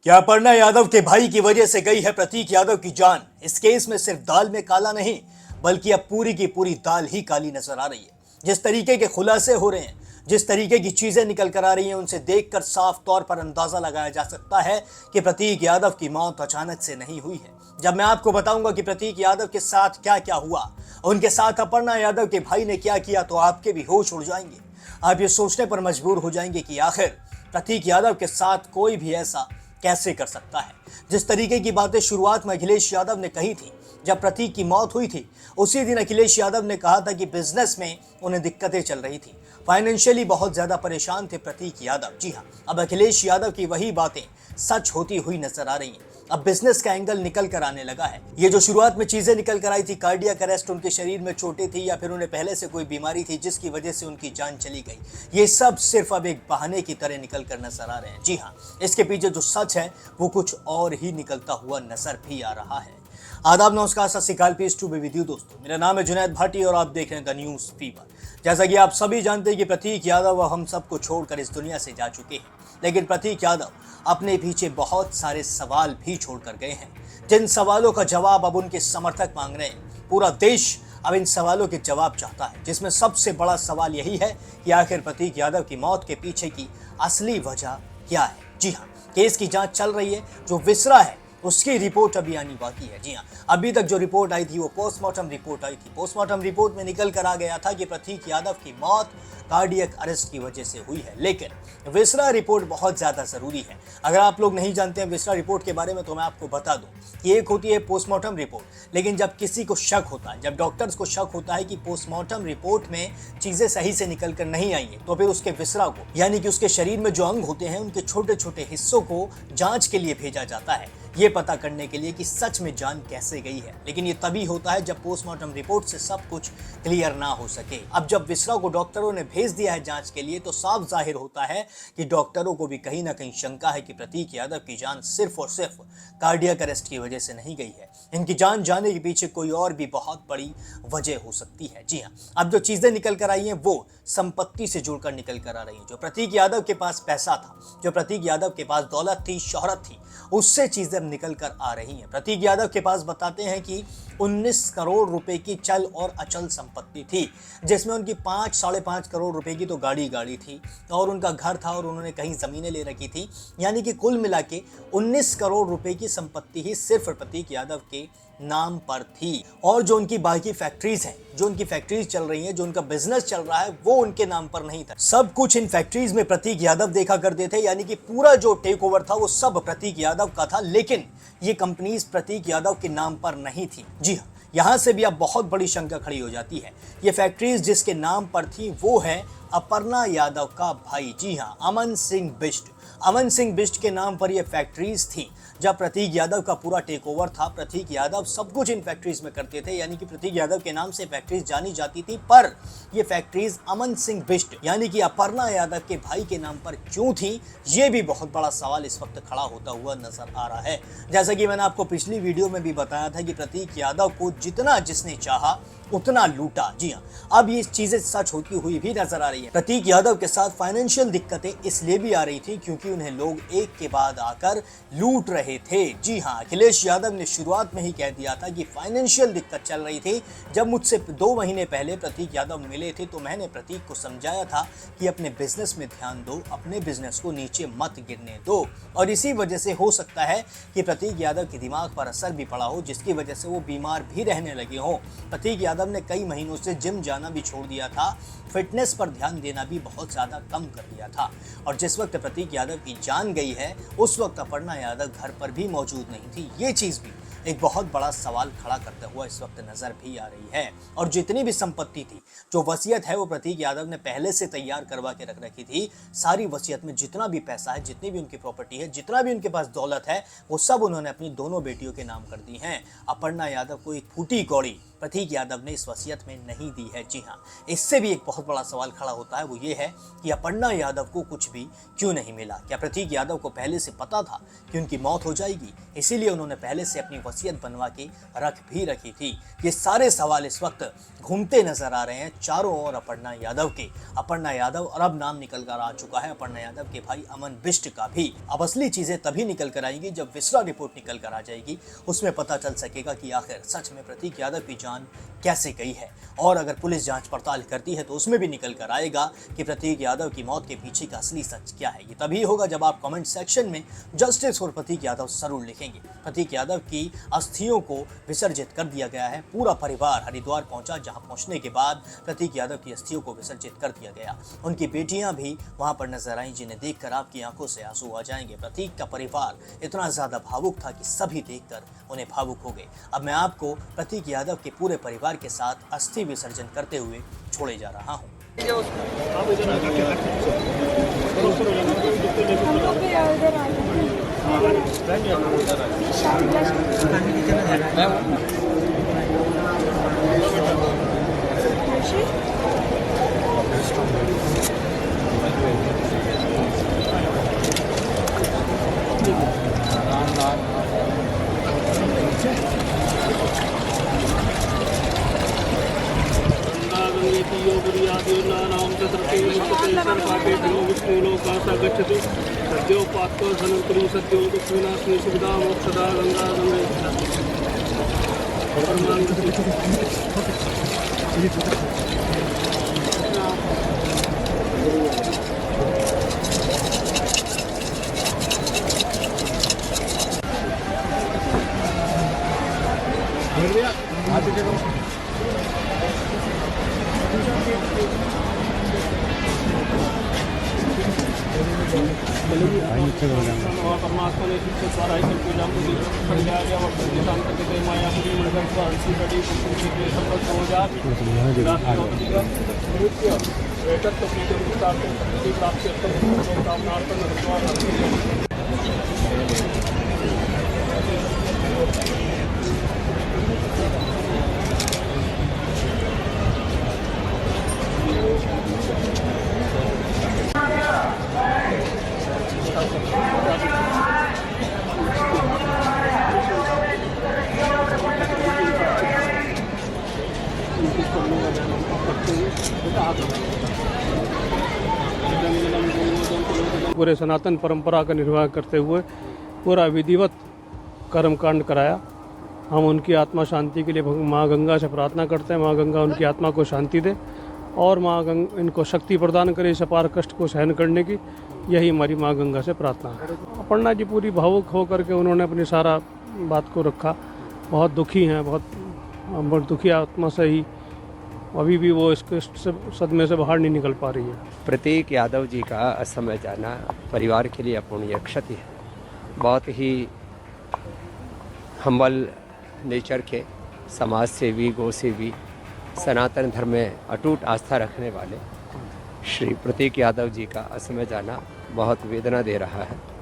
क्या अपर्णा यादव के भाई की वजह से गई है प्रतीक यादव की जान? इस केस में सिर्फ दाल में काला नहीं, बल्कि अब पूरी की पूरी दाल ही काली नजर आ रही है। जिस तरीके के खुलासे हो रहे हैं, जिस तरीके की चीजें निकल कर आ रही हैं, उनसे देखकर साफ तौर पर अंदाजा लगाया जा सकता है कि प्रतीक यादव की मौत अचानक से नहीं हुई है। जब मैं आपको बताऊंगा कि प्रतीक यादव के साथ क्या क्या हुआ, उनके साथ अपर्णा यादव के भाई ने क्या किया, तो आपके भी होश उड़ जाएंगे। आप ये सोचने पर मजबूर हो जाएंगे कि आखिर प्रतीक यादव के साथ कोई भी ऐसा कैसे कर सकता है। जिस तरीके की बातें शुरुआत में अखिलेश यादव ने कही थी जब प्रतीक की मौत हुई थी, उसी दिन अखिलेश यादव ने कहा था कि बिजनेस में उन्हें दिक्कतें चल रही थी, फाइनेंशियली बहुत ज्यादा परेशान थे प्रतीक यादव। जी हाँ, अब अखिलेश यादव की वही बातें सच होती हुई नजर आ रही हैं। अब बिजनेस का एंगल निकल कर आने लगा है। ये जो शुरुआत में चीजें निकल कर आई थी, कार्डियक अरेस्ट, उनके शरीर में चोटें थी या फिर उन्हें पहले से कोई बीमारी थी जिसकी वजह से उनकी जान चली गई, ये सब सिर्फ अब एक बहाने की तरह निकल कर नजर आ रहे हैं। जी हाँ, इसके पीछे जो सच है वो कुछ और ही निकलता हुआ नजर भी आ रहा है। आदाब, नमस्कार, Sat Shri Akal, peace to be with you दोस्तों। मेरा नाम है जुनैद भाटी और आप देख रहे हैं द न्यूज फीवर। जैसा कि आप सभी जानते हैं कि प्रतीक यादव हम सबको छोड़कर इस दुनिया से जा चुके हैं, लेकिन प्रतीक यादव अपने पीछे बहुत सारे सवाल भी छोड़कर गए हैं, जिन सवालों का जवाब अब उनके समर्थक मांग रहे हैं। पूरा देश अब इन सवालों के जवाब चाहता है, जिसमें सबसे बड़ा सवाल यही है कि आखिर प्रतीक यादव की मौत के पीछे की असली वजह क्या है। जी हाँ, केस की जांच चल रही है। जो विसरा है उसकी रिपोर्ट अभी आनी बाकी है। जी हाँ, अभी तक जो रिपोर्ट आई थी वो पोस्टमार्टम रिपोर्ट आई थी। पोस्टमार्टम रिपोर्ट में निकल कर आ गया था कि प्रतीक यादव की मौत कार्डियक अरेस्ट की वजह से हुई है, लेकिन विसरा रिपोर्ट बहुत ज्यादा जरूरी है। अगर आप लोग नहीं जानते हैं विसरा रिपोर्ट के बारे में, तो मैं आपको बता दूं कि एक होती है पोस्टमार्टम रिपोर्ट, लेकिन जब किसी को शक होता है, जब डॉक्टर्स को शक होता है कि पोस्टमार्टम रिपोर्ट में चीजें सही से निकल कर नहीं आई है, तो फिर उसके विसरा को, यानी कि उसके शरीर में जो अंग होते हैं, उनके छोटे छोटे हिस्सों को जांच के लिए भेजा जाता है, ये पता करने के लिए कि सच में जान कैसे गई है। लेकिन ये तभी होता है जब पोस्टमार्टम रिपोर्ट से सब कुछ क्लियर ना हो सके। अब जब विसरा को डॉक्टरों ने भेज दिया है जांच के लिए, तो साफ जाहिर होता है कि डॉक्टरों को भी कहीं ना कहीं शंका है कि प्रतीक यादव की जान सिर्फ और सिर्फ कार्डियक अरेस्ट की वजह से नहीं गई है। इनकी जान जाने के पीछे कोई और भी बहुत बड़ी वजह हो सकती है। जी हाँ, अब जो चीजें निकल कर आई हैं वो संपत्ति से जुड़कर निकल कर आ रही हैं। जो प्रतीक यादव के पास पैसा था, जो प्रतीक यादव के पास दौलत थी, शोहरत थी, उससे चीजें निकल कर आ रही हैं। प्रतीक यादव के पास बताते हैं कि 19 करोड़ रुपए की चल और अचल संपत्ति थी, जिसमें उनकी 5-5.5 करोड़ रुपए की तो गाड़ी थी और उनका घर था और उन्होंने कहीं जमीनें ले रखी थी। यानी कि कुल मिला के 19 करोड़ रुपए की संपत्ति ही सिर्फ प्रतीक यादव के नाम पर थी। और जो उनकी बाकी फैक्ट्रीज हैं, जो उनकी फैक्ट्रीज चल रही हैं, जो उनका बिजनेस चल रहा है, वो उनके नाम पर नहीं था। सब कुछ इन फैक्ट्रीज में प्रतीक यादव देखा करते थे, यानी कि पूरा जो टेक ओवर था वो सब प्रतीक यादव का था, लेकिन ये कंपनीज प्रतीक यादव के नाम पर नहीं थी। जी हाँ, यहां से भी अब बहुत बड़ी शंका खड़ी हो जाती है। ये फैक्ट्रीज जिसके नाम पर थी वो है अपर्णा यादव का भाई, जी हाँ, अमन सिंह बिष्ट। अमन सिंह बिष्ट के नाम पर ये फैक्ट्रीज थी। जब प्रतीक यादव का पूरा टेक ओवर था, प्रतीक यादव सब कुछ इन फैक्ट्रीज में करते थे, यानी कि प्रतीक यादव के नाम से फैक्ट्रीज जानी जाती थी। पर ये फैक्ट्रीज अमन सिंह बिष्ट यानी कि अपर्णा यादव के भाई के नाम पर क्यों थी, ये भी बहुत बड़ा सवाल इस वक्त खड़ा होता हुआ नजर आ रहा है। जैसा कि मैंने आपको पिछली वीडियो में भी बताया था कि प्रतीक यादव को जितना जिसने चाहा उतना लूटा। जी हाँ, अब ये चीजें सच होती हुई भी नजर आ रही है। प्रतीक यादव के साथ फाइनेंशियल दिक्कतें इसलिए भी आ रही थी क्योंकि उन्हें लोग एक के बाद आकर लूट रहे थे। जी हाँ, अखिलेश यादव ने शुरुआत में ही कह दिया था कि फाइनेंशियल दिक्कत चल रही थी। जब मुझसे 2 महीने पहले प्रतीक यादव मिले थे, तो मैंने प्रतीक को समझाया था कि अपने बिजनेस में ध्यान दो, अपने बिजनेस को नीचे मत गिरने दो। और इसी वजह से हो सकता है कि प्रतीक यादव के दिमाग पर असर भी पड़ा हो, जिसकी वजह से वो बीमार भी रहने लगे हों। प्रतीक यादव ने कई महीनों से जिम जाना भी छोड़ दिया था, फिटनेस पर ध्यान देना भी बहुत ज्यादा कम कर दिया था। और जिस वक्त प्रतीक यादव की जान गई है, उस वक्त अपर्णा यादव घर पर भी मौजूद नहीं थी। ये चीज भी एक बहुत बड़ा सवाल खड़ा करता हुआ इस वक्त नजर भी आ रही है। और जितनी भी संपत्ति थी, जो वसीयत है, वो प्रतीक यादव ने पहले से तैयार करवा के रख रखी थी। सारी वसीयत में जितना भी पैसा है, जितनी भी उनकी प्रॉपर्टी है, जितना भी उनके पास दौलत है, वो सब उन्होंने अपनी दोनों बेटियों के नाम कर दी है। अपर्णा यादव को एक फूटी कौड़ी प्रतीक यादव ने इस वसीयत में नहीं दी है। जी हाँ, इससे भी एक बहुत बड़ा सवाल खड़ा होता है, वो ये है कि अपर्णा यादव को कुछ भी क्यों नहीं मिला। क्या प्रतीक यादव को पहले से पता था कि उनकी मौत हो जाएगी, इसीलिए उन्होंने पहले से अपनी वसीयत बनवा के रख भी रखी थी? ये सारे सवाल इस वक्त घूमते नजर आ रहे हैं चारों ओर अपर्णा यादव के। अपर्णा यादव, और अब नाम निकल कर आ चुका है अपर्णा यादव के भाई अमन बिष्ट का भी। अब असली चीजें तभी निकल कर आएंगी जब विस्रा रिपोर्ट निकल कर आ जाएगी, उसमें पता चल सकेगा कि आखिर सच में प्रतीक यादव की जान कैसे गई है। और अगर पुलिस जांच पड़ताल करती है तो उसमें भी निकल कर आएगा कि प्रतीक यादव की मौत के पीछे का असली सच क्या है। ये तभी होगा जब आप कमेंट सेक्शन में जस्टिस फॉर प्रतीक यादव जरूर लिखेंगे। प्रतीक यादव की अस्थियों को विसर्जित कर दिया गया है। पूरा परिवार हरिद्वार पहुंचा, जहां पहुंचने के बाद प्रतीक यादव की अस्थियों को विसर्जित कर दिया गया। उनकी बेटियां भी वहां पर नजर आई, जिन्हें देखकर आपकी आंखों से आंसू आ जाएंगे। प्रतीक का परिवार इतना ज्यादा भावुक था कि सभी देखकर उन्हें भावुक हो गए। अब मैं आपको प्रतीक यादव के पूरे परिवार के साथ अस्थि विसर्जन करते हुए छोड़े जा रहा हूँ। सद्यो पात्रो धनंतरी सद्यो दुःखविनाशिनी सुविधा मोक्षदा गंगा परमात्मा ने जिसके द्वारा ही पूजा पूरी गया वक्त शांत के मायापुरी मंडल पर हंसी बड़ी के संबंध हो जाती प्राप्ति पूरे सनातन परंपरा का निर्वाह करते हुए पूरा विधिवत कर्मकांड कराया। हम उनकी आत्मा शांति के लिए माँ गंगा से प्रार्थना करते हैं, माँ गंगा उनकी आत्मा को शांति दे और माँ गंगा इनको शक्ति प्रदान करे इस अपार कष्ट को सहन करने की। यही हमारी माँ गंगा से प्रार्थना है। अपर्णा जी पूरी भावुक होकर के उन्होंने अपनी सारा बात को रखा। बहुत दुखी हैं, बहुत दुखी आत्मा से ही अभी भी वो इसके सदमे से बाहर नहीं निकल पा रही है। प्रतीक यादव जी का असमय जाना परिवार के लिए अपूर्णीय क्षति है। बहुत ही हम्बल नेचर के, समाज सेवी, गौ सेवी, सनातन धर्म में अटूट आस्था रखने वाले श्री प्रतीक यादव जी का असमय जाना बहुत वेदना दे रहा है।